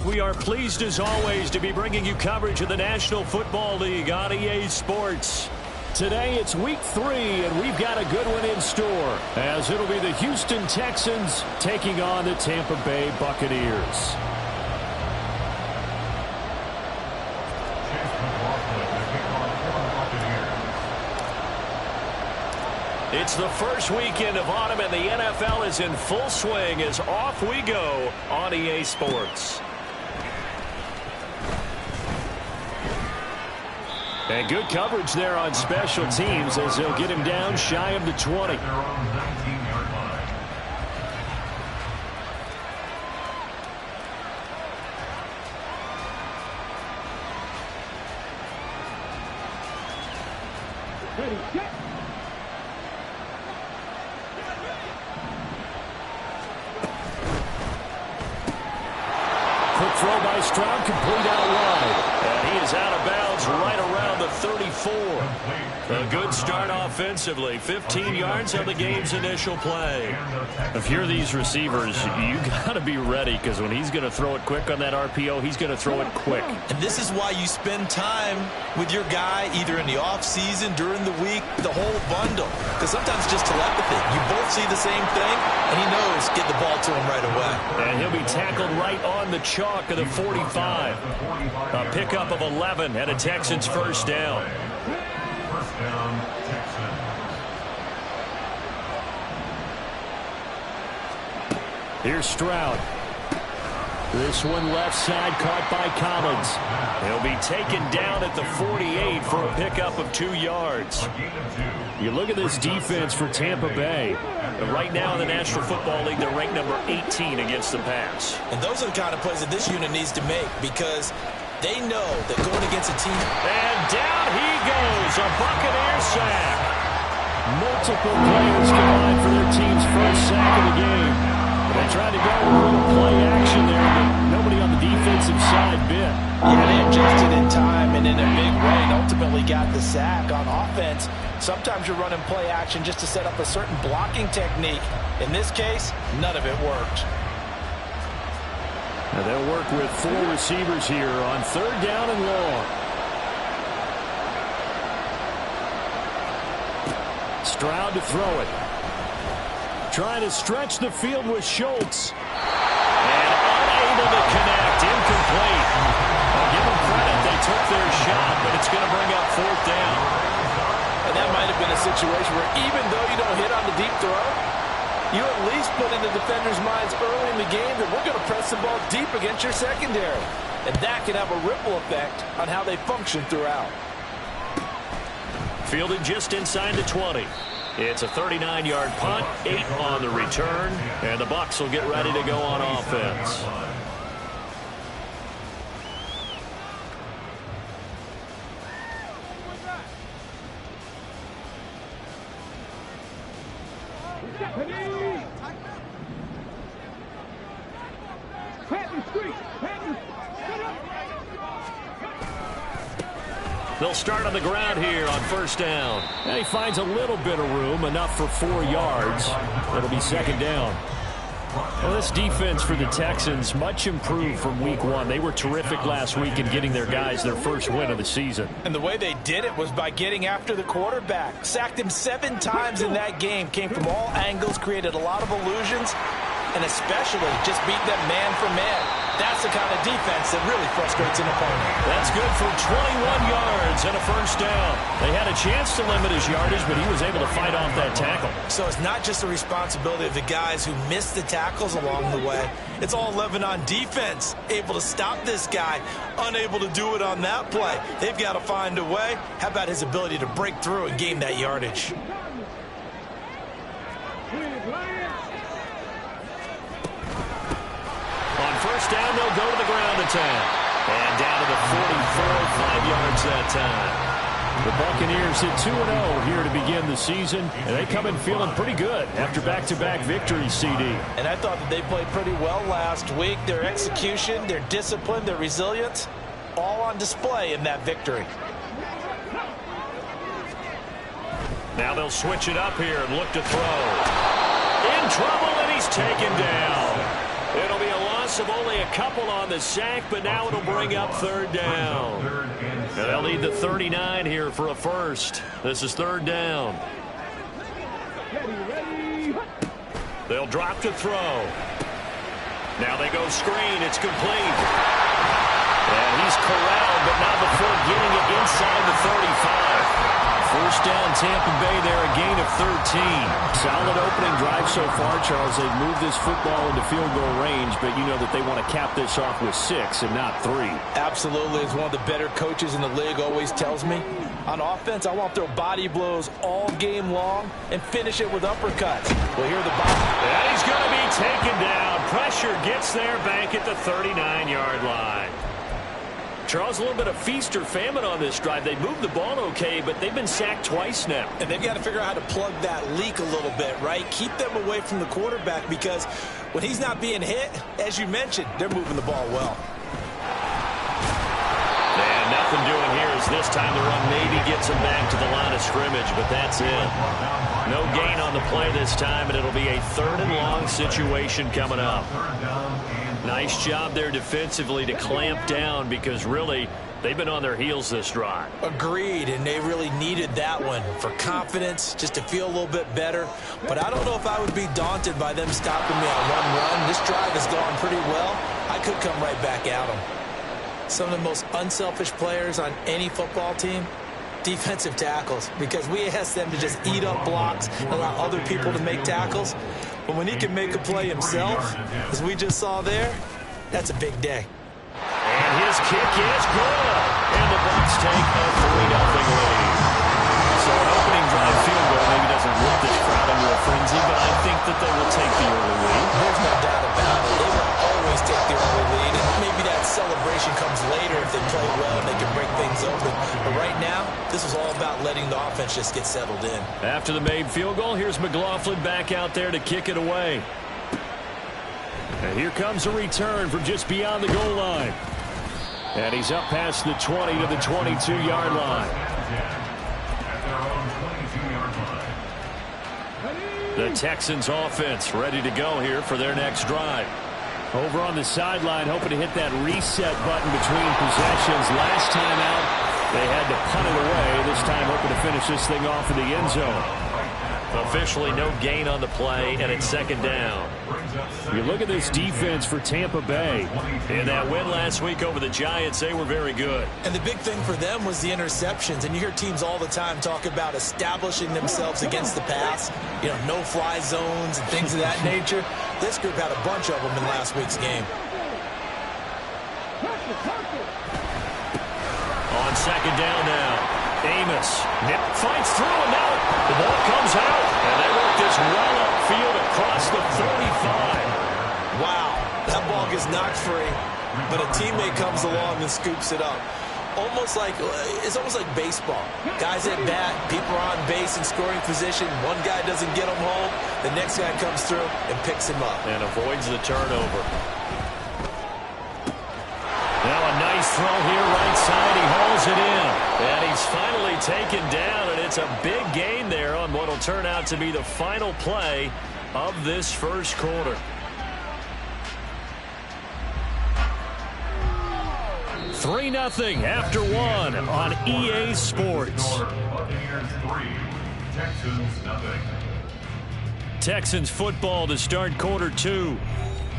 We are pleased as always to be bringing you coverage of the National Football League on EA Sports. Today it's week 3 and we've got a good one in store as it'll be the Houston Texans taking on the Tampa Bay Buccaneers. It's the first weekend of autumn and the NFL is in full swing as off we go on EA Sports. And good coverage there on special teams as they'll get him down shy of the 20. Quick throw by Stroud, complete out wide. And he is out of bounds right around the 34. A good start offensively. 15 yards on the game's initial play. If you're these receivers, you got to be ready because when he's going to throw it quick on that RPO, he's going to throw it quick. And this is why you spend time with your guy either in the offseason, during the week, the whole bundle. Because sometimes just telepathy. You both see the same thing, and he knows get the ball to him right away. And he'll be tackled right on the chalk of the 45. A pickup of 11 and a Texans first down. First down, Texans. Here's Stroud. This one left side caught by Collins. He'll be taken down at the 48 for a pickup of 2 yards. You look at this defense for Tampa Bay. Right now in the National Football League, they're ranked number 18 against the pass. And those are the kind of plays that this unit needs to make because they know that going against a team. And down he goes, a Buccaneer sack. Multiple players combined for their team's first sack of the game. They tried to go with a little play action there, but nobody on the defensive side bit. Yeah, they adjusted in time and in a big way and ultimately got the sack. On offense, sometimes you're running play action just to set up a certain blocking technique. In this case, none of it worked. Now they'll work with 4 receivers here on 3rd down and long. Stroud to throw it. Trying to stretch the field with Schultz. And unable to connect. Incomplete. I'll give them credit. They took their shot, but it's going to bring up 4th down. And that might have been a situation where even though you don't hit on the deep throw, you at least put in the defenders' minds early in the game that we're going to press the ball deep against your secondary. And that can have a ripple effect on how they function throughout. Fielded just inside the 20. It's a 39-yard punt, 8 on the return, and the Bucs will get ready to go on offense. They'll start on the ground here on first down. And he finds a little bit of room, enough for 4 yards. It'll be second down. Well, this defense for the Texans, much improved from week 1. They were terrific last week in getting their guys their first win of the season. And the way they did it was by getting after the quarterback. Sacked him 7 times in that game. Came from all angles, created a lot of illusions, and especially just beat them man for man. That's the kind of defense that really frustrates an opponent. That's good for 21 yards and a first down. They had a chance to limit his yardage, but he was able to fight off that tackle. So it's not just the responsibility of the guys who missed the tackles along the way. It's all 11 on defense, able to stop this guy, unable to do it on that play. They've got to find a way. How about his ability to break through and gain that yardage? On first down, they'll go to the ground attack. And down to the 44, 5 yards that time. The Buccaneers hit 2-0 here to begin the season, and they come in feeling pretty good after back-to-back victories, CD. And I thought that they played pretty well last week. Their execution, their discipline, their resilience, all on display in that victory. Now they'll switch it up here and look to throw. In trouble, and he's taken down. It'll be a loss of only a couple on the sack, but now it'll bring up third down. And they'll need the 39 here for a first. This is third down. They'll drop to throw. Now they go screen. It's complete. And he's corralled, but not before getting it inside the 35. First down, Tampa Bay there, a gain of 13. Solid opening drive so far, Charles. They've moved this football into field goal range, but you know that they want to cap this off with 6 and not 3. Absolutely. As one of the better coaches in the league always tells me, on offense, I want to throw body blows all game long and finish it with uppercuts. Well, here are the body. And he's going to be taken down. Pressure gets there back at the 39-yard line. Charles, a little bit of feast or famine on this drive. They moved the ball okay, but they've been sacked twice now. And they've got to figure out how to plug that leak a little bit, right? Keep them away from the quarterback, because when he's not being hit, as you mentioned, they're moving the ball well. And nothing doing here as this time the run maybe gets him back to the line of scrimmage, but that's it. No gain on the play this time, and it'll be a 3rd and long situation coming up. Nice job there defensively to clamp down, because really they've been on their heels this drive. Agreed, and they really needed that one for confidence, just to feel a little bit better. But I don't know if I would be daunted by them stopping me on one run. This drive has gone pretty well. I could come right back at them. Some of the most unselfish players on any football team, defensive tackles, because we ask them to just eat up blocks and allow other people to make tackles. But when he can make a play himself, as we just saw there, that's a big day. And his kick is good. And the Bucs take a 3-0 lead. So an opening drive field goal maybe doesn't whip this crowd into a frenzy, but I think that they will take the early lead. There's no doubt about it. They will always take the early lead, and maybe that celebration comes later if they play well and they can break things open. But right now, this is all about letting the offense just get settled in. After the made field goal, here's McLaughlin back out there to kick it away. And here comes a return from just beyond the goal line. And he's up past the 20 to the 22-yard line. The Texans offense ready to go here for their next drive. Over on the sideline, hoping to hit that reset button between possessions. Last time out, they had to punt it away. This time, hoping to finish this thing off in the end zone. Officially, no gain on the play, and it's second down. You look at this defense for Tampa Bay. In that win last week over the Giants, they were very good. And the big thing for them was the interceptions. And you hear teams all the time talk about establishing themselves against the pass. You know, no-fly zones and things of that nature. This group had a bunch of them in last week's game. On second down now. Amos fights through, and now the ball comes out. And they work this well upfield across the 35. Wow, that ball gets knocked free, but a teammate comes along and scoops it up. almost like it's almost like baseball. Guys at bat, people are on base in scoring position. One guy doesn't get him home. The next guy comes through and picks him up. And avoids the turnover. Now a nice throw here, right side. He hauls it in. And he's finally taken down, and it's a big gain there on what will turn out to be the final play of this first quarter. 3-0 after one on EA Sports. Buccaneers 3, Texans 0. Texans football to start quarter two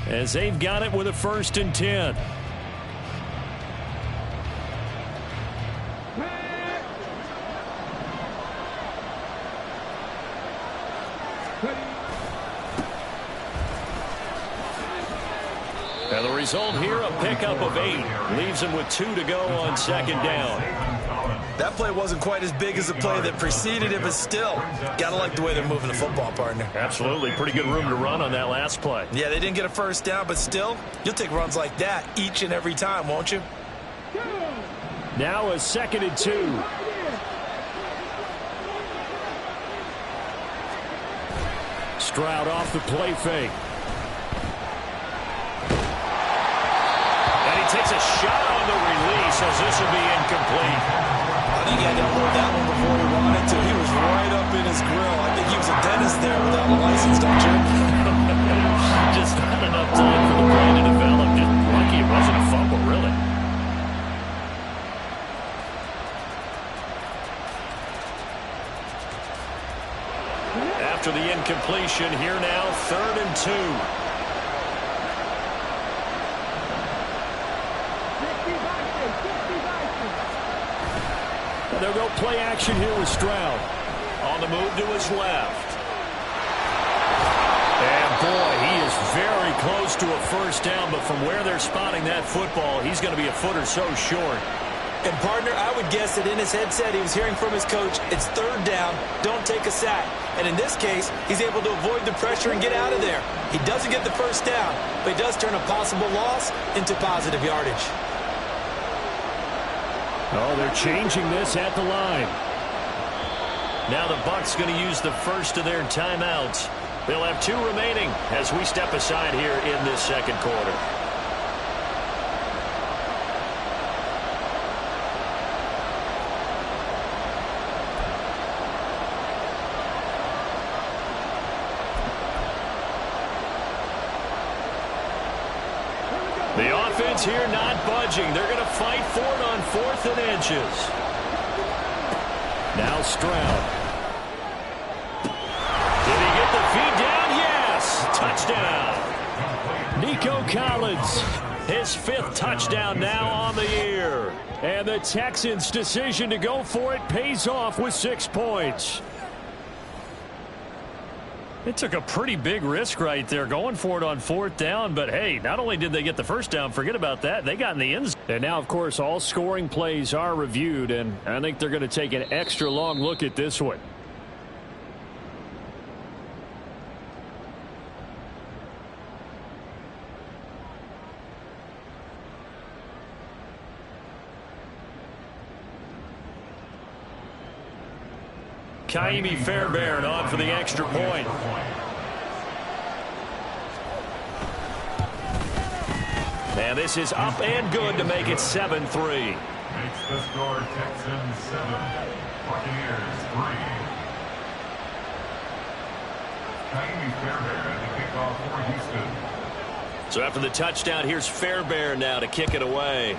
as they've got it with a 1st and 10. And the result here, a pickup of 8. Leaves him with 2 to go on 2nd down. That play wasn't quite as big as the play that preceded it, but still, got to like the way they're moving the football, partner. Absolutely. Pretty good room to run on that last play. Yeah, they didn't get a 1st down, but still, you'll take runs like that each and every time, won't you? Now a 2nd and 2. Stroud off the play fake. Takes a shot on the release as this will be incomplete. I think he had to hold that one before he wanted to. He was right up in his grill. I think he was a dentist there without a license, don't you? Just not enough time for the play to develop. Just lucky it wasn't a fumble, really. After the incompletion, here now, 3rd and 2. They'll go play action here with Stroud. On the move to his left. And boy, he is very close to a 1st down, but from where they're spotting that football, he's going to be a foot or so short. And partner, I would guess that in his headset he was hearing from his coach, it's 3rd down, don't take a sack. And in this case, he's able to avoid the pressure and get out of there. He doesn't get the 1st down, but he does turn a possible loss into positive yardage. Oh, they're changing this at the line. Now the Bucs going to use the first of their timeouts. They'll have 2 remaining as we step aside here in this 2nd quarter. The offense here not budging. They're going to fight for it on 4th and inches. Now Stroud. Did he get the feed down? Yes. Touchdown. Nico Collins. His 5th touchdown now on the year. And the Texans' decision to go for it pays off with 6 points. They took a pretty big risk right there going for it on 4th down. But, hey, not only did they get the 1st down, forget about that, they got in the end zone. And now, of course, all scoring plays are reviewed, and I think they're going to take an extra long look at this one. Kaimi Fairbairn on for the extra point. And this is up and good to make it 7-3. Makes the score Texans 7, Buccaneers 3. Kaimi Fairbairn to kick off for Houston. So after the touchdown, here's Fairbairn now to kick it away.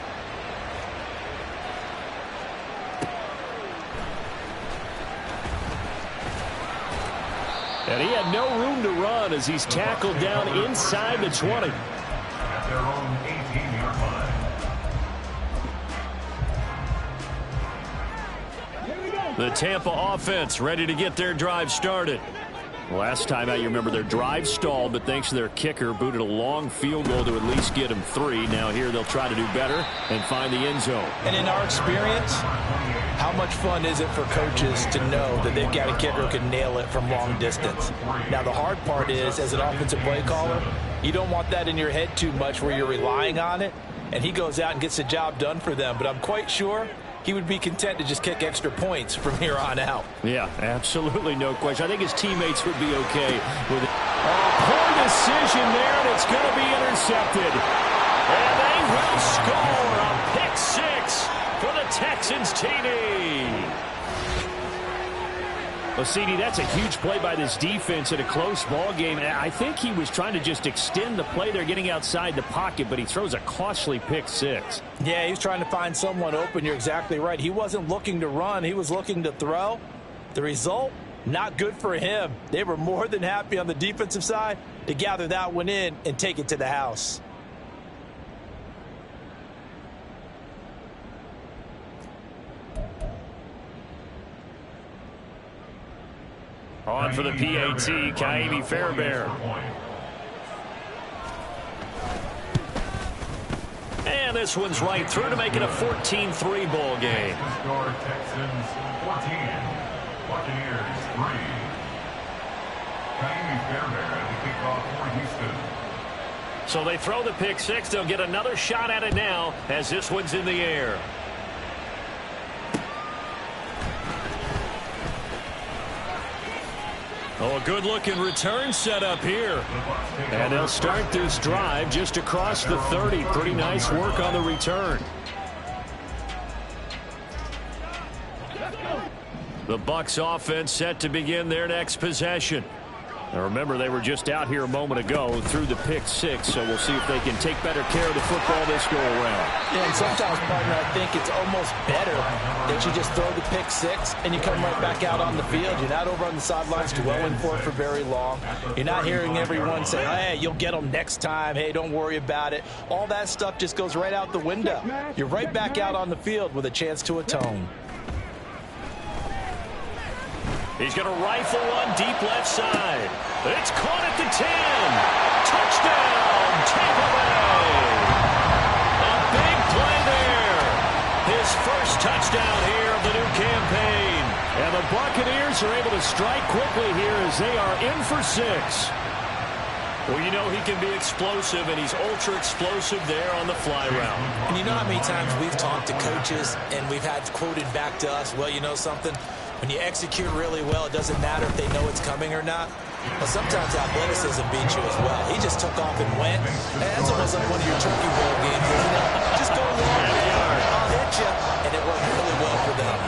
And he had no room to run as he's tackled down inside the 20. At their own 18-yard line. The Tampa offense ready to get their drive started. Last time out, you remember their drive stalled, but thanks to their kicker, booted a long field goal to at least get them 3. Now here they'll try to do better and find the end zone. And in our experience, how much fun is it for coaches to know that they've got a kicker who can nail it from long distance? Now, the hard part is, as an offensive play caller, you don't want that in your head too much where you're relying on it. and he goes out and gets the job done for them. But I'm quite sure he would be content to just kick extra points from here on out. Yeah, absolutely no question. I think his teammates would be okay with it. Oh, poor decision there, and it's going to be intercepted. And they will score a pick six for the Texans TD. Well, CD, that's a huge play by this defense in a close ball game. I think he was trying to just extend the play. They're getting outside the pocket, but he throws a costly pick six. Yeah, he's trying to find someone open. You're exactly right. He wasn't looking to run. He was looking to throw. The result, not good for him. They were more than happy on the defensive side to gather that one in and take it to the house. On for the PAT, Kaimi Fairbairn. And this one's right through to make it a 14-3 ball game. Score Texans 14, Buccaneers 3. Kaimi Fairbairn at the kickoff for Houston. So they throw the pick six. They'll get another shot at it now as this one's in the air. Oh, a good-looking return set up here. And they'll start this drive just across the 30. Pretty nice work on the return. The Bucs offense set to begin their next possession. Now remember, they were just out here a moment ago through the pick six, so we'll see if they can take better care of the football this go-around. Yeah, and sometimes, partner, I think it's almost better that you just throw the pick six and you come right back out on the field. You're not over on the sidelines dwelling for it for very long. You're not hearing everyone say, hey, you'll get them next time. Hey, don't worry about it. All that stuff just goes right out the window. You're right back out on the field with a chance to atone. He's going to rifle one deep left side. It's caught at the 10. Touchdown, Tampa Bay. A big play there. His first touchdown here of the new campaign. And the Buccaneers are able to strike quickly here as they are in for 6. Well, you know he can be explosive, and he's ultra-explosive there on the fly route. And you know how many times we've talked to coaches and we've had quoted back to us, well, you know something? When you execute really well, it doesn't matter if they know it's coming or not. But sometimes athleticism beats you as well. He just took off and went. And that's almost like one of your turkey bowl games, isn't it? Just go long, I'll hit you. And it worked really well for them.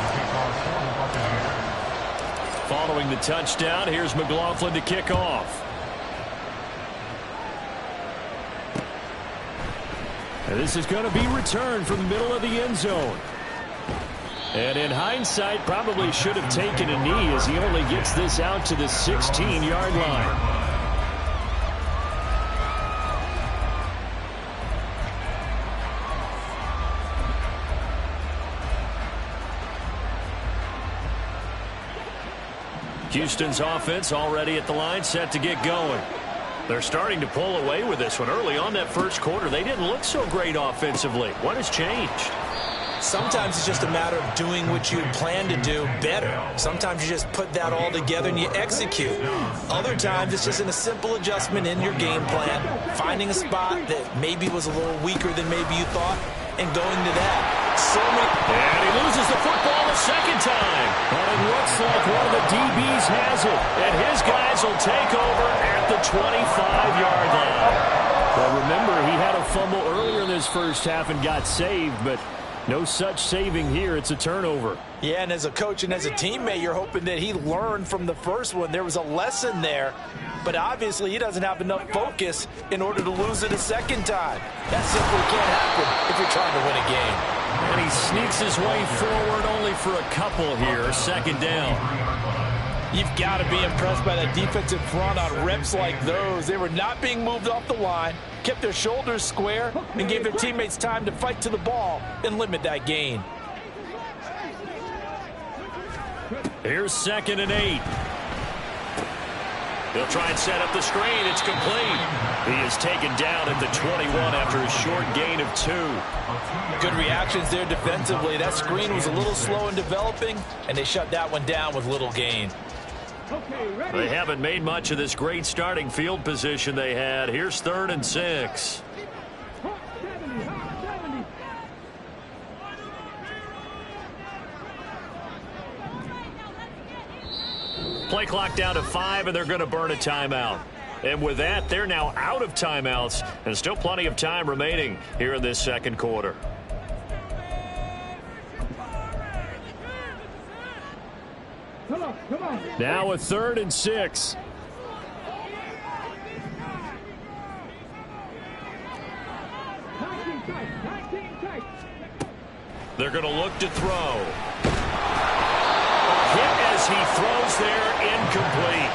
Following the touchdown, here's McLaughlin to kick off. And this is going to be returned from the middle of the end zone. And in hindsight, probably should have taken a knee as he only gets this out to the 16-yard line. Houston's offense already at the line, set to get going. They're starting to pull away with this one. Early on that first quarter, they didn't look so great offensively. What has changed? Sometimes it's just a matter of doing what you plan to do better. Sometimes you just put that all together and you execute. Other times it's just in a simple adjustment in your game plan, finding a spot that maybe was a little weaker than maybe you thought, and going to that. And he loses the football a second time. And it looks like one of the DBs has it. And his guys will take over at the 25-yard line. Well, remember, he had a fumble earlier in this first half and got saved, but no such saving here. It's a turnover. Yeah, and as a coach and as a teammate, you're hoping that he learned from the first one. There was a lesson there, but obviously he doesn't have enough focus in order to lose it a second time. That simply can't happen if you're trying to win a game. And he sneaks his way forward only for a couple here. Second down. You've got to be impressed by that defensive front on reps like those. They were not being moved off the line, kept their shoulders square, and gave their teammates time to fight to the ball and limit that gain. Here's 2nd and 8. He'll try and set up the screen. It's complete. He is taken down at the 21 after a short gain of 2. Good reactions there defensively. That screen was a little slow in developing, and they shut that one down with little gain. They haven't made much of this great starting field position they had. Here's 3rd and 6. Play clock down to 5, and they're going to burn a timeout. And with that, they're now out of timeouts, and still plenty of time remaining here in this second quarter. Now a 3rd and 6. They're going to look to throw. Hit as he throws there, incomplete.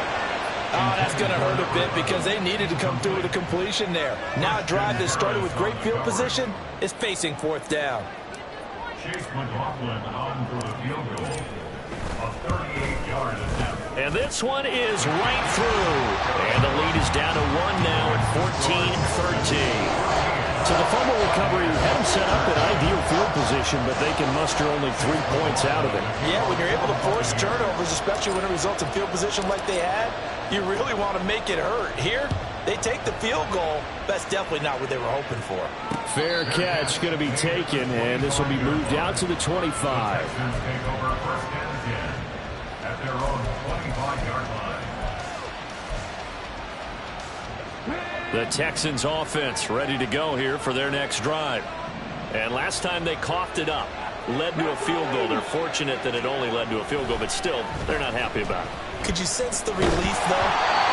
Oh, that's going to hurt a bit because they needed to come through with a completion there. Now a drive that started with great field position is facing 4th down. Chase McLaughlin on for the field goal. A 38-yard attempt. And this one is right through. And the lead is down to 1 now at 14-13. So the fumble recovery had them set up in ideal field position, but they can muster only 3 points out of it. Yeah, when you're able to force turnovers, especially when it results in field position like they had, you really want to make it hurt. Here, they take the field goal. That's definitely not what they were hoping for. Fair catch going to be taken, and this will be moved out to the 25. Texans take over 1st and 10 at their own 25-yard line. The Texans offense ready to go here for their next drive. And last time they coughed it up, led to a field goal. They're fortunate that it only led to a field goal, but still, they're not happy about it. Could you sense the relief, though,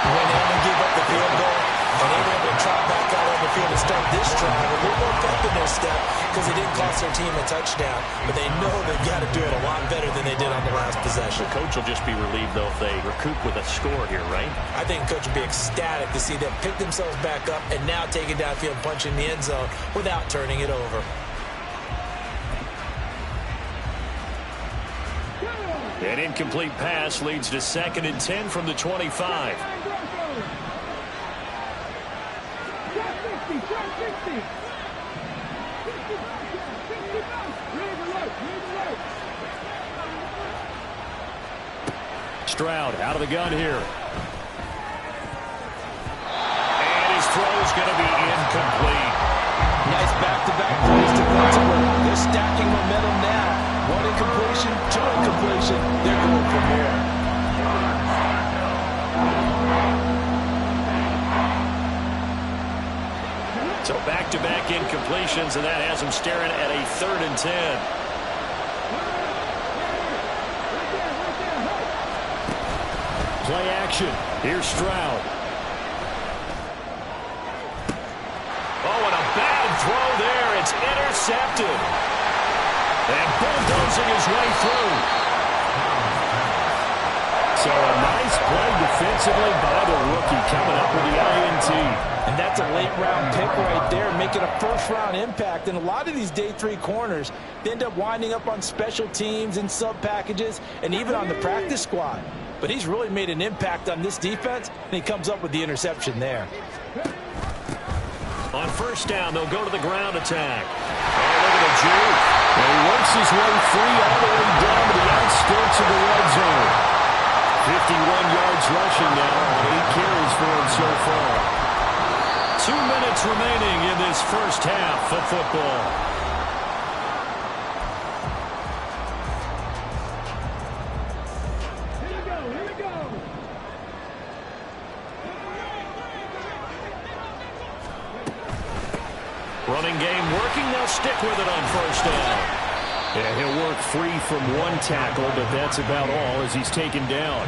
when they gave up the field goal and they were able to trot back out on the field and start this drive a little more pep in their step because it didn't cost their team a touchdown, but they know they've got to do it a lot better than they did on the last possession. The coach will just be relieved, though, if they recoup with a score here, right? I think the coach will be ecstatic to see them pick themselves back up and now take it downfield and punch in the end zone without turning it over. An incomplete pass leads to 2nd and 10 from the 25. Stroud out of the gun here. And his throw is going to be incomplete. Nice back-to-back plays defensively. They're stacking momentum now. 1 incompletion, 2 incompletion. They're going for more. So back-to-back incompletions, and that has them staring at a 3rd and 10. Play action. Here's Stroud. Oh, and a bad throw there. It's intercepted. And bulldozing his way through. So a nice play defensively by the rookie coming up with the INT. And that's a late-round pick right there, making a first-round impact. And a lot of these day 3 corners, they end up winding up on special teams and sub-packages and even on the practice squad. But he's really made an impact on this defense, and he comes up with the interception there. On 1st down, they'll go to the ground attack. Oh, look at the juke. And he works his way free all the way down to the outskirts of the red zone. 51 yards rushing now on 8 carries for him so far. 2 minutes remaining in this first half of football. Running game working. They'll stick with it on 1st down. Yeah, he'll work free from 1 tackle, but that's about all as he's taken down.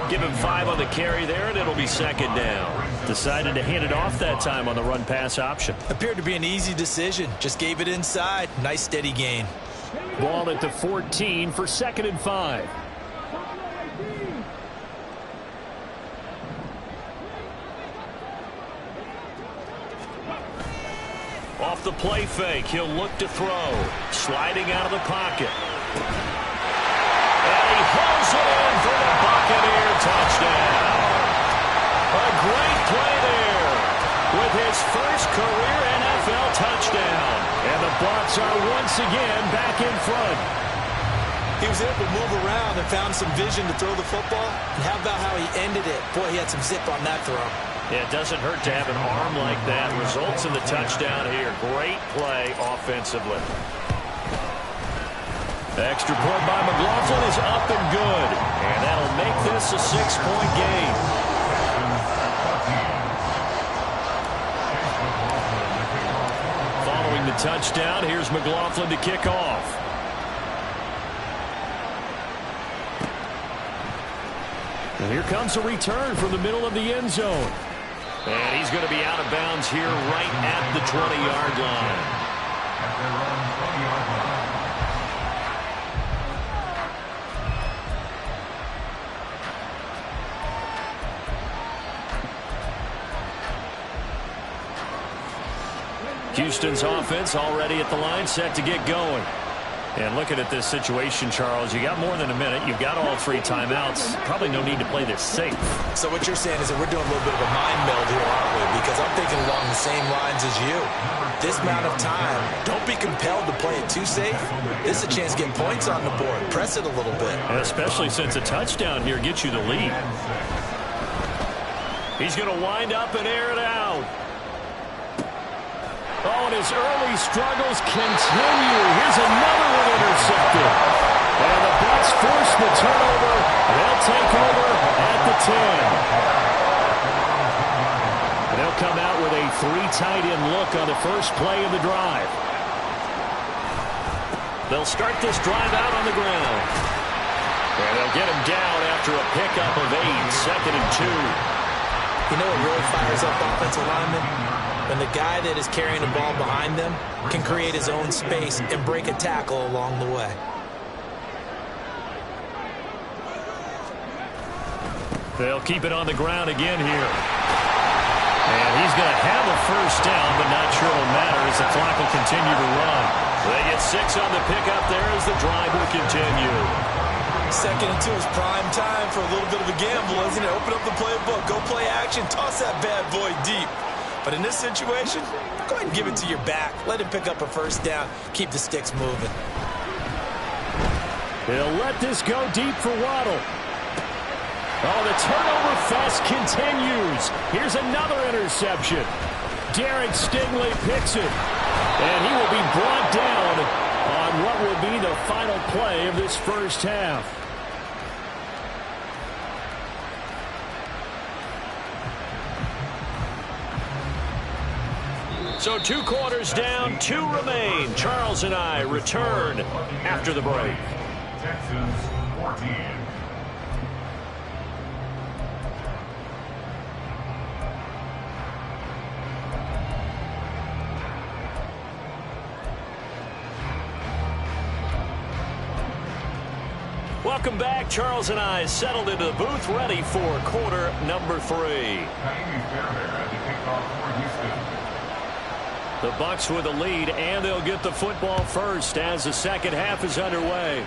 Give him 5 on the carry there, and it'll be 2nd down. Decided to hand it off that time on the run-pass option. Appeared to be an easy decision. Just gave it inside. Nice steady gain. Ball at the 14 for 2nd and 5. Off the play fake, he'll look to throw. Sliding out of the pocket. And he hauls it in for the Buccaneer touchdown. A great play there with his first career NFL touchdown. And the Bucs are once again back in front. He was able to move around and found some vision to throw the football. And how about how he ended it? Boy, he had some zip on that throw. Yeah, it doesn't hurt to have an arm like that. Results in the touchdown here. Great play offensively. Extra point by McLaughlin is up and good. And that'll make this a 6-point game. Following the touchdown, here's McLaughlin to kick off. And here comes a return from the middle of the end zone. And he's going to be out of bounds here right at the 20-yard line. Houston's offense already at the line, set to get going. And looking at this situation, Charles, you got more than a minute. You've got all 3 timeouts. Probably no need to play this safe. So what you're saying is that we're doing a little bit of a mind meld here, aren't we? Because I'm thinking along the same lines as you. This amount of time, don't be compelled to play it too safe. This is a chance to get points on the board. Press it a little bit. And especially since a touchdown here gets you the lead. He's going to wind up and air it out. Oh, and his early struggles continue. Here's another one intercepted. And the Bucs force the turnover. They'll take over at the 10. And they'll come out with a 3-tight-end look on the first play of the drive. They'll start this drive out on the ground. And they'll get him down after a pickup of 8, 2nd and 2. You know what really fires up offensive linemen? When the guy that is carrying the ball behind them can create his own space and break a tackle along the way. They'll keep it on the ground again here. And he's going to have a first down, but not sure it'll matter as the clock will continue to run. They get 6 on the pickup there as the drive will continue. 2nd and 2 is prime time for a little bit of a gamble, isn't it? Open up the playbook, go play action, toss that bad boy deep. But in this situation, go ahead and give it to your back. Let him pick up a first down. Keep the sticks moving. They'll let this go deep for Waddle. Oh, the turnover fest continues. Here's another interception. Derek Stingley picks it. And he will be brought down on what will be the final play of this first half. So 2 quarters down, 2 remain. Charles and I return after the break. Texans 14. Welcome back. Charles and I settled into the booth, ready for quarter number 3. The Bucs with a lead, and they'll get the football first as the second half is underway.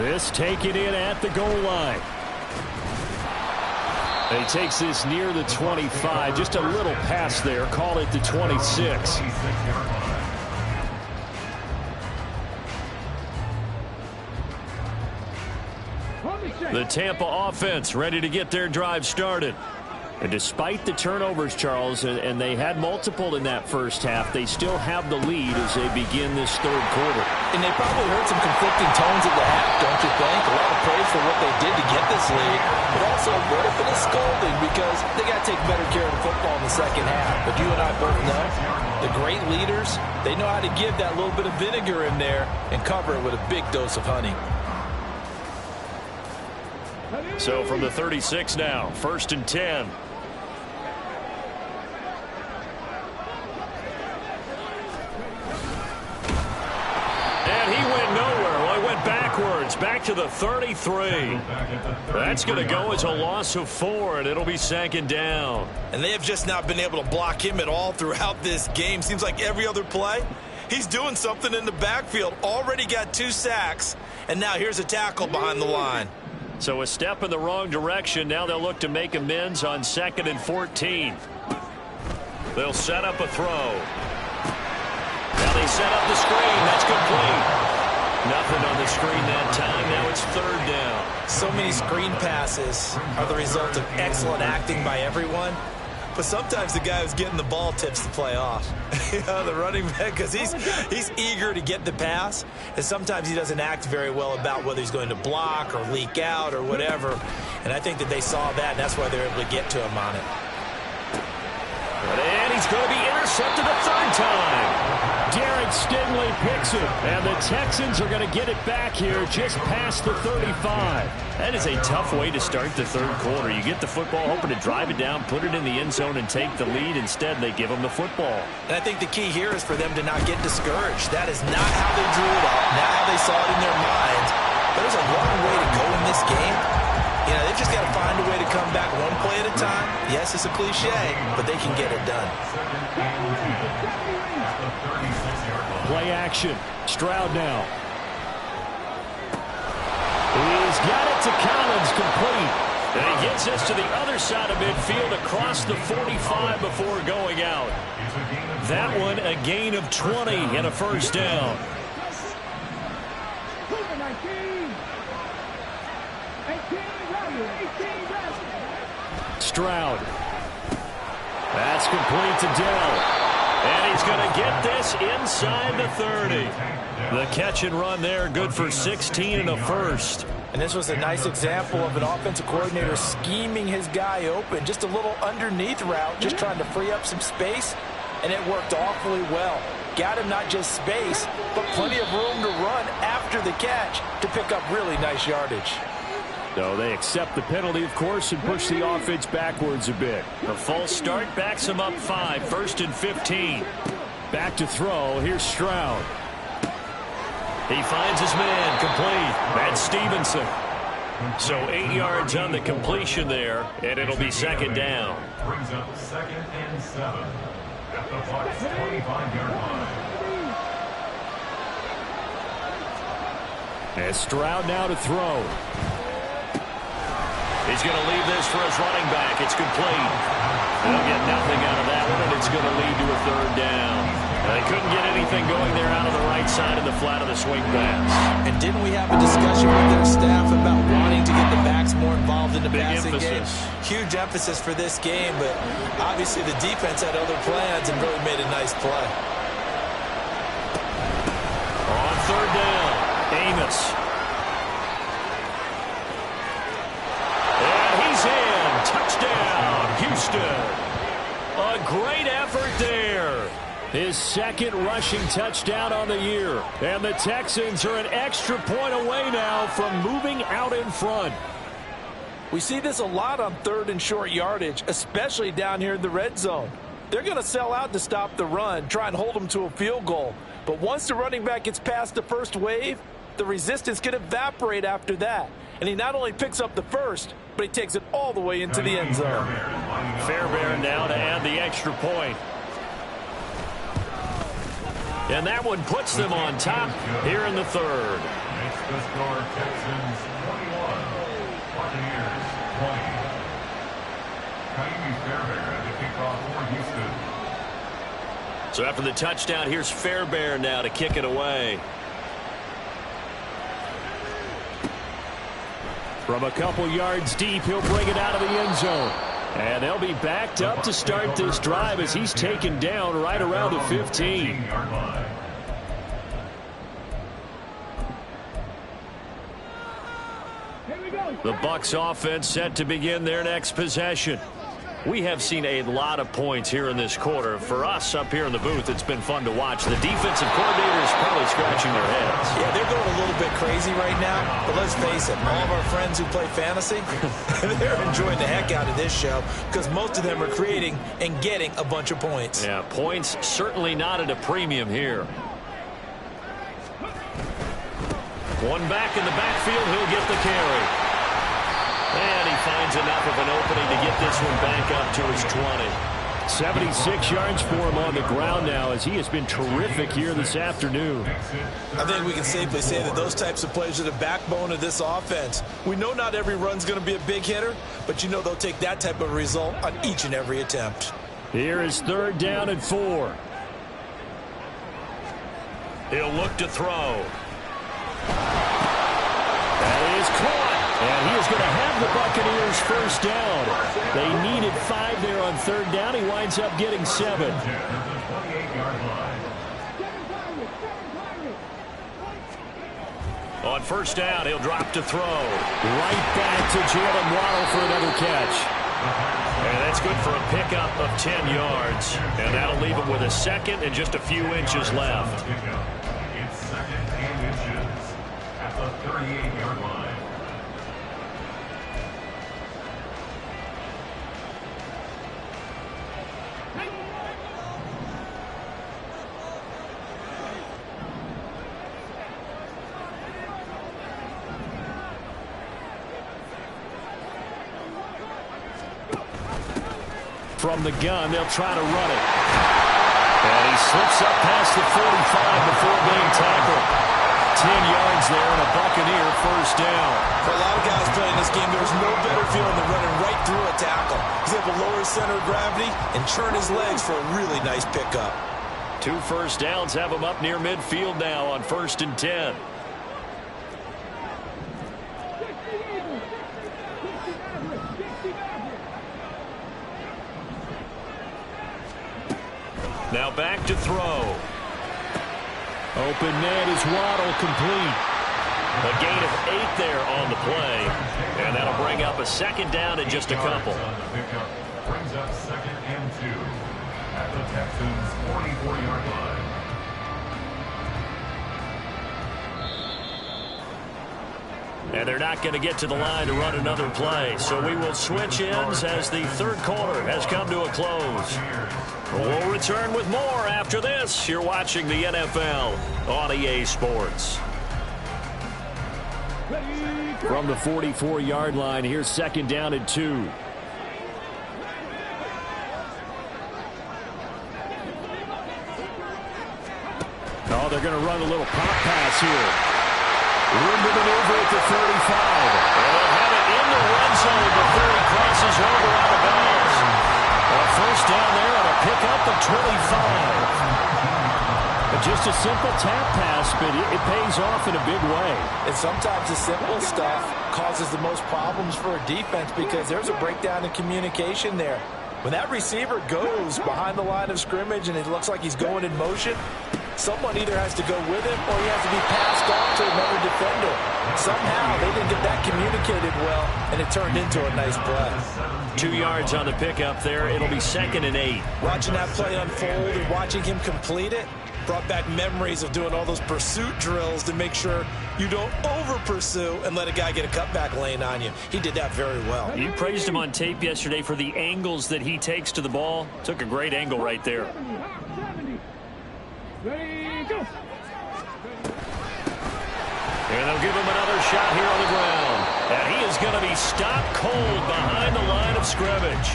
This taken in at the goal line. And he takes this near the 25. Just a little pass there. Call it the 26. The Tampa offense ready to get their drive started. And despite the turnovers, Charles, and they had multiple in that first half, they still have the lead as they begin this third quarter. And they probably heard some conflicting tones at the half, don't you think? A lot of praise for what they did to get this lead, but also a little bit of scolding because they got to take better care of the football in the second half. But you and I both know the great leaders, they know how to give that little bit of vinegar in there and cover it with a big dose of honey. So from the 36 now, 1st and 10. And he went nowhere. Well, he went backwards, back to the 33. That's going to go as a loss of 4, and it'll be 2nd down. And they have just not been able to block him at all throughout this game. Seems like every other play, he's doing something in the backfield. Already got 2 sacks, and now here's a tackle behind the line. So a step in the wrong direction. Now they'll look to make amends on 2nd and 14. They'll set up a throw. Now they set up the screen. That's complete. Nothing on the screen that time. Now it's 3rd down. So many screen passes are the result of excellent acting by everyone. But sometimes the guy who's getting the ball tips the play off. The running back, because he's eager to get the pass, and sometimes he doesn't act very well about whether he's going to block or leak out or whatever. And I think that they saw that, and that's why they were able to get to him on it. And he's going to be intercepted a third time. Derek Stingley picks it, and the Texans are going to get it back here just past the 35. That is a tough way to start the third quarter. You get the football, hoping to drive it down, put it in the end zone, and take the lead. Instead, they give them the football. And I think the key here is for them to not get discouraged. That is not how they drew it up, not how they saw it in their minds. But there's a long way to go in this game. You know, they've just got to find a way to come back one play at a time. Yes, it's a cliche, but they can get it done. Play action. Stroud now. He's got it to Collins, complete. And he gets us to the other side of midfield across the 45 before going out. That one a gain of 20 and a first down. Stroud. That's complete to Dell. And he's going to get this inside the 30. The catch and run there, good for 16 and a first. And this was a nice example of an offensive coordinator scheming his guy open. Just a little underneath route, just trying to free up some space. And it worked awfully well. Got him not just space, but plenty of room to run after the catch to pick up really nice yardage. So they accept the penalty, of course, and push the offense backwards a bit. A false start backs him up 5, 1st and 15. Back to throw. Here's Stroud. He finds his man, complete. That's Stevenson. So 8 yards on the completion there, and it'll be second down. Brings up 2nd and 7 at the Bucs 25-yard line. And Stroud now to throw. He's going to leave this for his running back. It's complete. They'll get nothing out of that one, and it's going to lead to a third down. They couldn't get anything going there out of the right side of the flat of the swing pass. And didn't we have a discussion with their staff about wanting to get the backs more involved in the Big passing game? emphasis. Huge emphasis for this game, but obviously the defense had other plans and really made a nice play. On third down, Amos. And he's in. Touchdown, Houston. A great effort there. His second rushing touchdown on the year. And the Texans are an extra point away now from moving out in front. We see this a lot on third and short yardage, especially down here in the red zone. They're going to sell out to stop the run, try and hold them to a field goal. But once the running back gets past the first wave, the resistance can evaporate after that. And he not only picks up the first, but he takes it all the way into the end zone. Fairbairn now to add the extra point. And that one puts them on top here in the third. Makes the score Texans 21, Buccaneers 20. Fairbairn at the kickoff for Houston. So after the touchdown, here's Fairbairn now to kick it away. From a couple yards deep, he'll bring it out of the end zone. And they'll be backed up to start this drive as he's taken down right around the 15. The Bucs offense set to begin their next possession. We have seen a lot of points here in this quarter. For us up here in the booth, it's been fun to watch. The defensive coordinator is probably scratching their heads. Yeah, they're going a little bit crazy right now, but let's face it, all of our friends who play fantasy, they're enjoying the heck out of this show because most of them are creating and getting a bunch of points. Yeah, points certainly not at a premium here. One back in the backfield, he'll get the carry. And he finds enough of an opening to get this one back up to his 20. 76 yards for him on the ground now as he has been terrific here this afternoon. I think we can safely say that those types of plays are the backbone of this offense. We know not every run's going to be a big hitter, but you know they'll take that type of result on each and every attempt. Here is third down and 4. He'll look to throw. That is caught. And he is going to have the Buccaneers first down. They needed 5 there on third down. He winds up getting 7. On first down, he'll drop to throw. Right back to Jalen Waddle for another catch. And that's good for a pickup of 10 yards. And that'll leave him with a second and just a few inches left. It's second and inches at the 38-yard line. From the gun, they'll try to run it. And he slips up past the 45 before being tackled. 10 yards there and a Buccaneer first down. For a lot of guys playing this game, there's no better feeling than running right through a tackle. He's able to lower his center of gravity and churn his legs for a really nice pickup. 2 first downs have him up near midfield now on 1st and 10. Now back to throw. Open net is Waddle, complete. A gain of 8 there on the play. And that'll bring up a second down in just a couple. Brings up second and 2 at the Texans' 44-yard line. And they're not going to get to the line to run another play. So we will switch ends as the third quarter has come to a close. We'll return with more after this. You're watching the NFL on EA Sports. From the 44-yard line, here's second down and 2. Oh, they're going to run a little pop pass here. Room to maneuver at the 35. And they'll have it in the red zone before he crosses over out of bounds. A first down there on a pickup of 25. Just a simple tap pass, but it pays off in a big way. And sometimes the simple stuff causes the most problems for a defense because there's a breakdown in communication there. When that receiver goes behind the line of scrimmage and it looks like he's going in motion, someone either has to go with him or he has to be passed off to another defender. Somehow they didn't get that communicated well, and it turned into a nice play. 2 yards on the pickup there. It'll be second and 8. Watching that play unfold and watching him complete it brought back memories of doing all those pursuit drills to make sure you don't over-pursue and let a guy get a cutback lane on you. He did that very well. You praised him on tape yesterday for the angles that he takes to the ball. Took a great angle right there. And they'll give him another shot here on the ground. And he is going to be stopped cold behind the line of scrimmage.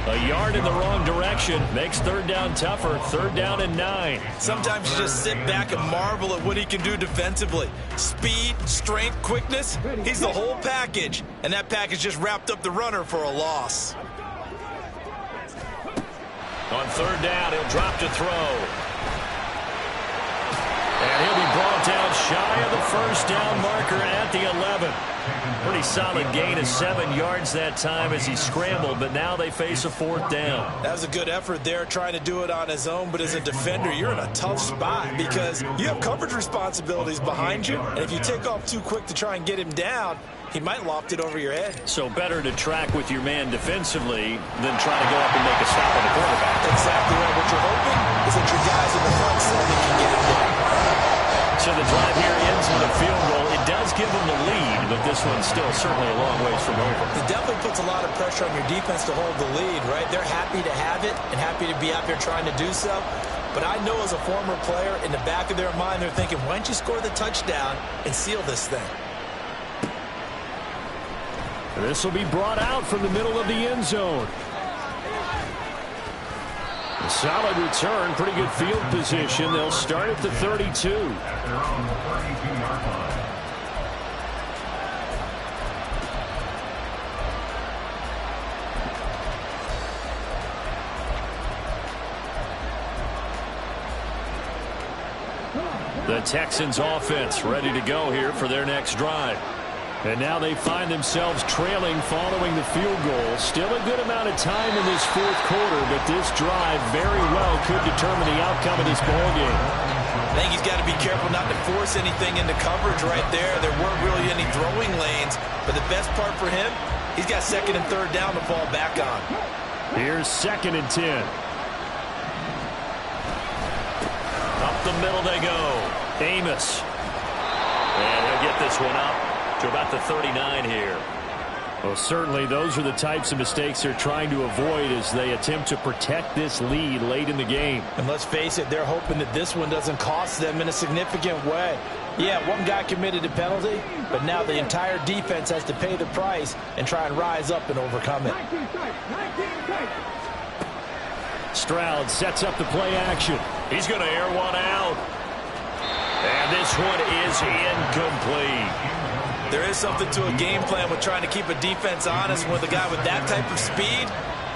A yard in the wrong direction makes third down tougher. Third down and 9. Sometimes you just sit back and marvel at what he can do defensively. Speed, strength, quickness, he's the whole package. And that package just wrapped up the runner for a loss. On third down, he'll drop to throw. And he'll be brought down shy of the first down marker at the 11. Pretty solid gain of 7 yards that time as he scrambled, but now they face a fourth down. That was a good effort there trying to do it on his own, but as a defender, you're in a tough spot because you have coverage responsibilities behind you, and if you take off too quick to try and get him down, he might loft it over your head. So better to track with your man defensively than try to go up and make a stop on the quarterback. Exactly right. What you're hoping is that your guys in the front seven can get him down. So the drive here ends with a field goal. It does give them the lead, but this one's still certainly a long ways from over. It definitely puts a lot of pressure on your defense to hold the lead, right? They're happy to have it and happy to be out there trying to do so. But I know as a former player, in the back of their mind, they're thinking, why don't you score the touchdown and seal this thing? This will be brought out from the middle of the end zone. A solid return, pretty good field position. They'll start at the 32. At their own 32-yard line. The Texans offense ready to go here for their next drive. And now they find themselves trailing following the field goal. Still a good amount of time in this fourth quarter, but this drive very well could determine the outcome of this ballgame. I think he's got to be careful not to force anything into coverage right there. There weren't really any throwing lanes, but the best part for him, he's got second and third down to fall back on. Here's 2nd and 10. Up the middle they go. Amos. And he'll get this one up to about the 39 here. Well, certainly those are the types of mistakes they're trying to avoid as they attempt to protect this lead late in the game. And let's face it, they're hoping that this one doesn't cost them in a significant way. Yeah, one guy committed a penalty, but now the entire defense has to pay the price and try and rise up and overcome it. Stroud sets up the play action. He's going to air one out. And this one is incomplete. There is something to a game plan with trying to keep a defense honest with a guy with that type of speed.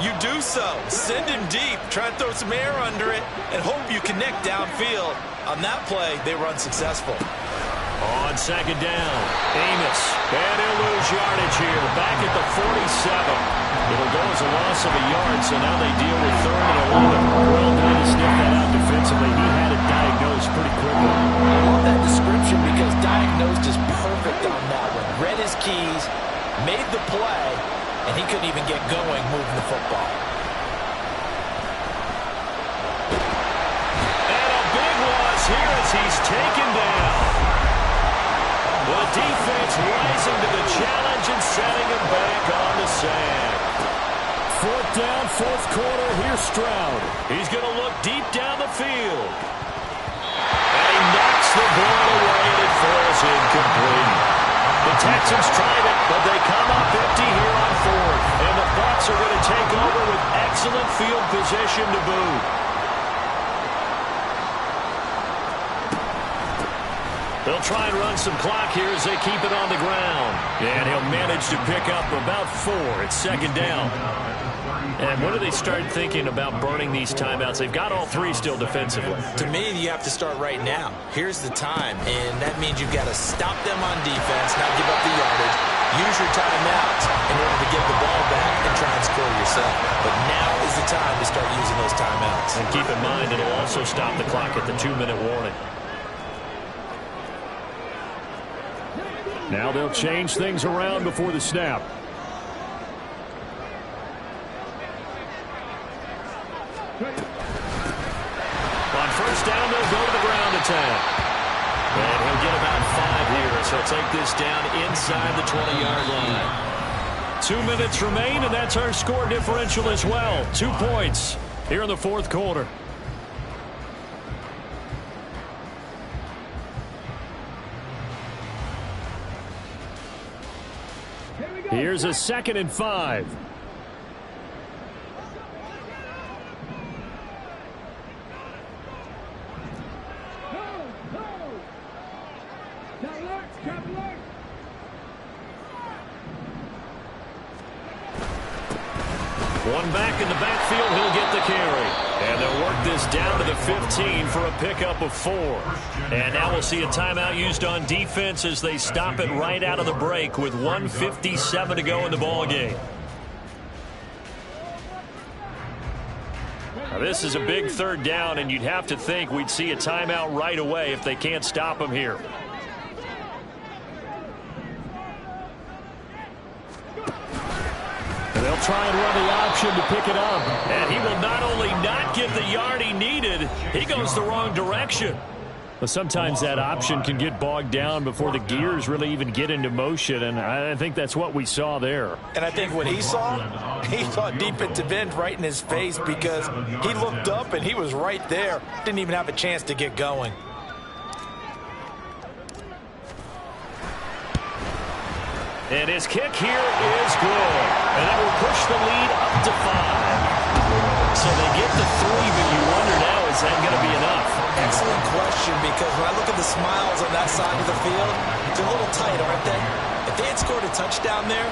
You do so. Send him deep. Try and throw some air under it and hope you connect downfield. On that play, they were unsuccessful. On 2nd down, Amos. And he'll lose yardage here. Back at the 47. It'll go as a loss of a yard, so now they deal with 3rd and 11. Well done to sniff that out defensively. He had it diagnosed pretty quickly. I love that description because diagnosed is perfect on that one. Read his keys, made the play, and he couldn't even get going moving the football. And a big loss here as he's taken down. The defense rising to the challenge and setting him back on the sack. 4th down, 4th quarter. Here's Stroud. He's going to look deep down the field. And he knocks the ball away and it falls incomplete. The Texans tried it, but they come up empty here on 4th. And the Bucs are going to take over with excellent field position to boot. They'll try and run some clock here as they keep it on the ground. And he'll manage to pick up about 4 at 2nd down. And when do they start thinking about burning these timeouts? They've got all 3 still defensively. To me, you have to start right now. Here's the time, and that means you've got to stop them on defense, not give up the yardage. Use your timeouts in order to get the ball back and try and score yourself. But now is the time to start using those timeouts. And keep in mind, it'll also stop the clock at the 2-minute warning. Now they'll change things around before the snap. On 1st down, they'll go to the ground attack. And he'll get about 5 here, so he'll take this down inside the 20-yard line. 2 minutes remain, and that's our score differential as well. 2 points here in the 4th quarter. Here's a 2nd and 5. One back in the backfield, he'll get the carry. And they'll work this down to the 15 for a pickup of 4. And now we'll see a timeout used on defense as they stop it right out of the break with 1:57 to go in the ballgame. Now this is a big 3rd down, and you'd have to think we'd see a timeout right away if they can't stop him here. They'll try and run the option to pick it up. And he will not only not get the yard he needed, he goes the wrong direction. But sometimes that option can get bogged down before the gears really even get into motion, and I think that's what we saw there. And I think what he saw defensive end right in his face because he looked up and he was right there. Didn't even have a chance to get going. And his kick here is good. And that will push the lead up to 5. So they get to 3, but you wonder now, is that going to be enough? Excellent question, because when I look at the smiles on that side of the field, they're a little tight, aren't they? If they had scored a touchdown there,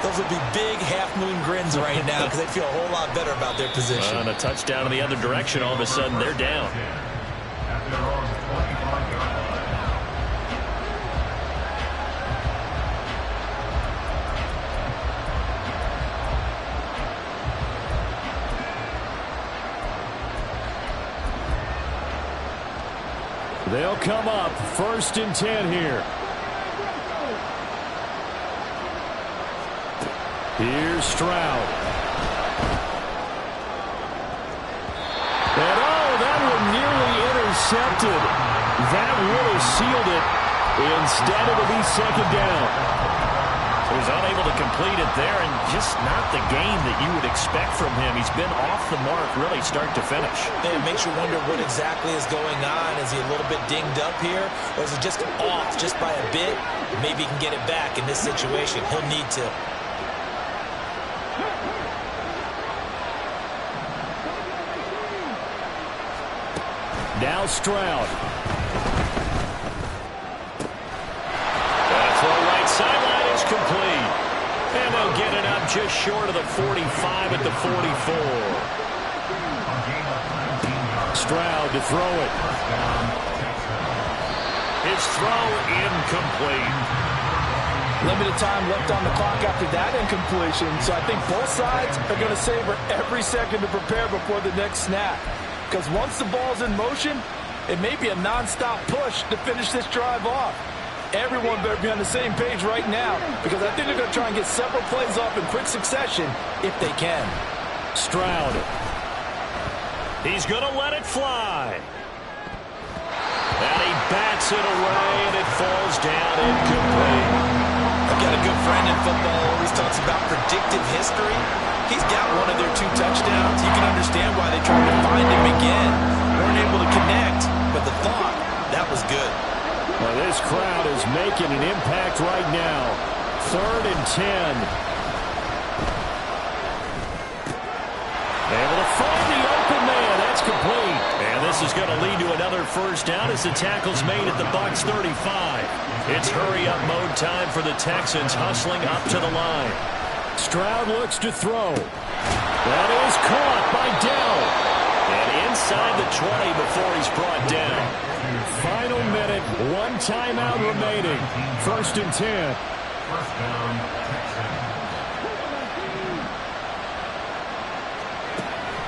those would be big half-moon grins right now because they'd feel a whole lot better about their position. And a touchdown in the other direction, all of a sudden they're down. They'll come up 1st and 10 here. Here's Stroud. And that one nearly intercepted. That would have sealed it. Instead, it'll be 2nd down. So he's unable to complete it there, and just not the game that you would expect from him. He's been off the mark really start to finish. It makes you wonder what exactly is going on. Is he a little bit dinged up here, or is he just off just by a bit? Maybe he can get it back in this situation. He'll need to. Now Stroud. Throw right sideline is complete. And they'll get it up just short of the 45 at the 44. Stroud to throw it. His throw incomplete. Limited time left on the clock after that incompletion, so I think both sides are going to savor every second to prepare before the next snap. Because once the ball's in motion, it may be a non-stop push to finish this drive off. Everyone better be on the same page right now, because I think they're going to try and get several plays off in quick succession if they can. Stroud. He's going to let it fly. And he bats it away, and it falls down incomplete. I've got a good friend in football who always talks about predictive history. He's got one of their 2 touchdowns. You can understand why they tried to find him again. Weren't able to connect, but the thought, that was good. Well, this crowd is making an impact right now. 3rd and 10. Able to find the open man. That's complete. And this is going to lead to another 1st down as the tackle's made at the Bucs 35. It's hurry-up mode time for the Texans, hustling up to the line. Stroud looks to throw. That is caught by Dell. And inside the 20 before he's brought down. Final minute, 1 timeout remaining. 1st and 10. 1st down, Texans.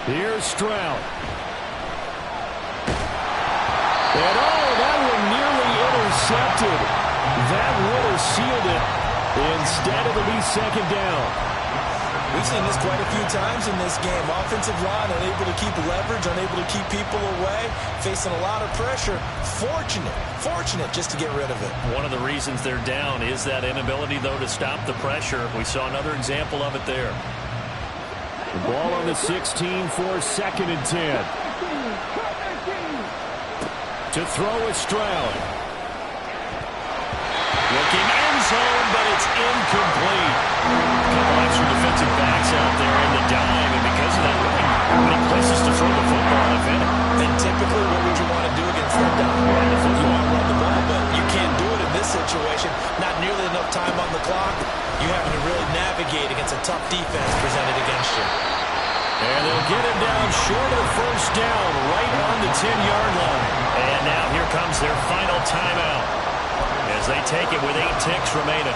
Here's Stroud. And that one nearly intercepted. That would have sealed it. Instead, it'll be 2nd down. We've seen this quite a few times in this game. Offensive line unable to keep leverage, unable to keep people away, facing a lot of pressure. Fortunate just to get rid of it. One of the reasons they're down is that inability, though, to stop the pressure. We saw another example of it there. The ball on the 16 for 2nd and 10. To throw is Stroud. Looking end zone, but it's incomplete. A couple extra defensive backs out there in the dime, and because of that, really many places to throw the football, if any. And typically, what would you want to do against that dime? Run the football. You want to run the ball, but you can't do it in this situation. Not nearly enough time on the clock. You having to really navigate against a tough defense presented against you. And they'll get him down short of the 1st down, right on the 10-yard line. And now here comes their final timeout as they take it with 8 ticks remaining.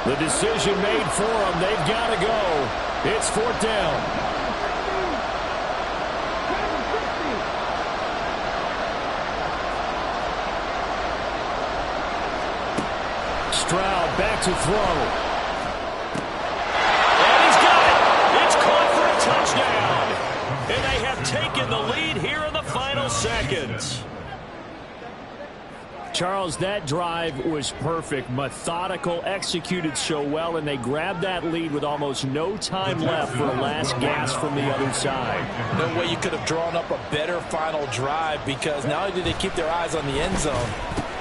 The decision made for them. They've got to go. It's 4th down. Stroud back to throw. And he's got it. It's caught for a touchdown. And they have taken the lead here in the final seconds. Charles, that drive was perfect, methodical, executed so well, and they grabbed that lead with almost no time left for a last gasp from the other side. No way you could have drawn up a better final drive, because not only did they keep their eyes on the end zone,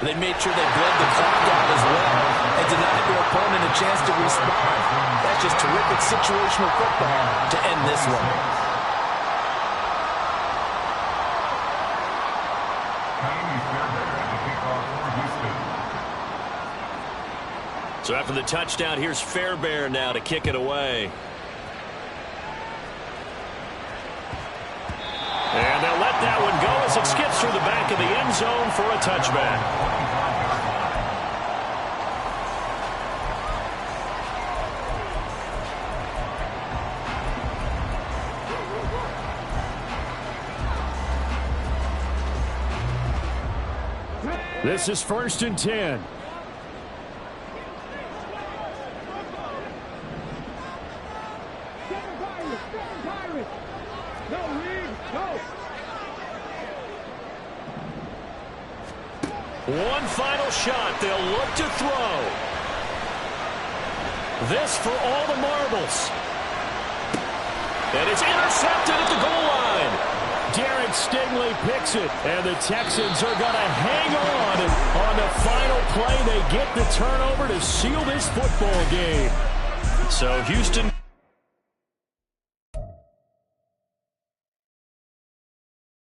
they made sure they bled the clock out as well and denied their opponent a chance to respond. That's just terrific situational football to end this one. So after the touchdown, here's Fairbairn now to kick it away. And they'll as it skips through the back of the end zone for a touchback. This is 1st and 10. One final shot. They'll look to throw. This for all the marbles. And it's intercepted at the goal line. Derek Stingley picks it, and the Texans are going to hang on the final play. They get the turnover to seal this football game. So Houston